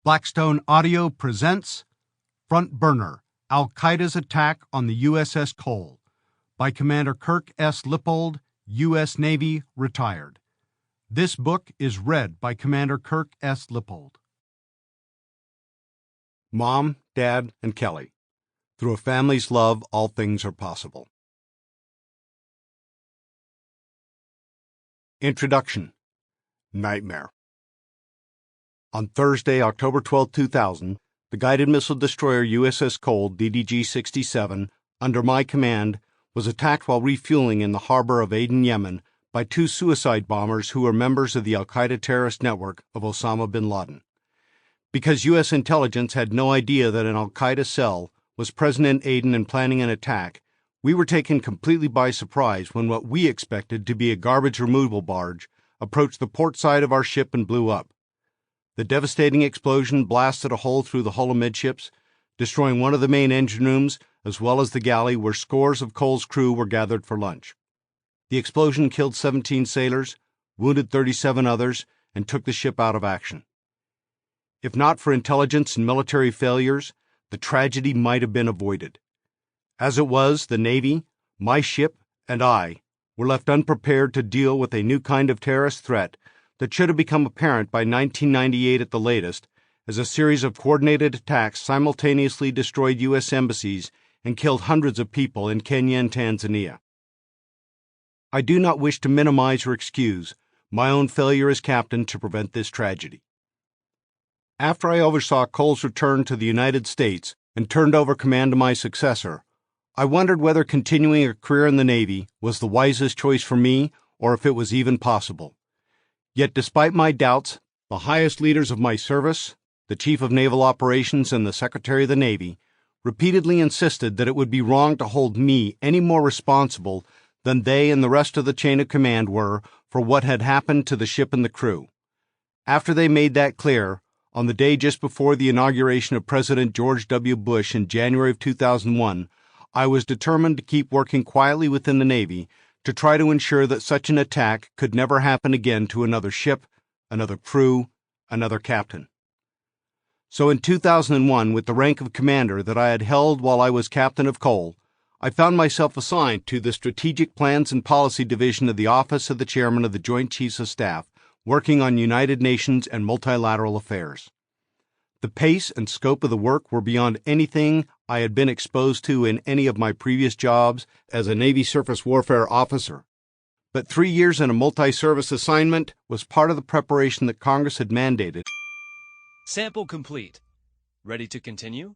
Blackstone Audio presents Front Burner, Al-Qaeda's Attack on the USS Cole by Commander Kirk S. Lippold, U.S. Navy, retired. This book is read by Commander Kirk S. Lippold. Mom, Dad, and Kelly. Through a family's love, all things are possible. Introduction. Nightmare. On Thursday, October 12, 2000, the guided missile destroyer USS Cole, DDG-67, under my command, was attacked while refueling in the harbor of Aden, Yemen, by two suicide bombers who were members of the al-Qaeda terrorist network of Osama bin Laden. Because U.S. intelligence had no idea that an al-Qaeda cell was present in Aden and planning an attack, we were taken completely by surprise when what we expected to be a garbage removal barge approached the port side of our ship and blew up. The devastating explosion blasted a hole through the hull amidships, destroying one of the main engine rooms as well as the galley where scores of Cole's crew were gathered for lunch. The explosion killed 17 sailors, wounded 37 others, and took the ship out of action. If not for intelligence and military failures, the tragedy might have been avoided. As it was, the Navy, my ship, and I were left unprepared to deal with a new kind of terrorist threat that should have become apparent by 1998 at the latest, as a series of coordinated attacks simultaneously destroyed U.S. embassies and killed hundreds of people in Kenya and Tanzania. I do not wish to minimize or excuse my own failure as captain to prevent this tragedy. After I oversaw Cole's return to the United States and turned over command to my successor, I wondered whether continuing a career in the Navy was the wisest choice for me or if it was even possible. Yet despite my doubts, the highest leaders of my service, the Chief of Naval Operations and the Secretary of the Navy, repeatedly insisted that it would be wrong to hold me any more responsible than they and the rest of the chain of command were for what had happened to the ship and the crew. After they made that clear, on the day just before the inauguration of President George W. Bush in January of 2001, I was determined to keep working quietly within the Navy to try to ensure that such an attack could never happen again to another ship, another crew, another captain. So in 2001, with the rank of commander that I had held while I was captain of Cole, I found myself assigned to the Strategic Plans and Policy Division of the Office of the Chairman of the Joint Chiefs of Staff, working on United Nations and multilateral affairs. The pace and scope of the work were beyond anything I had been exposed to in any of my previous jobs as a Navy surface warfare officer. But 3 years in a multi-service assignment was part of the preparation that Congress had mandated. Sample complete. Ready to continue?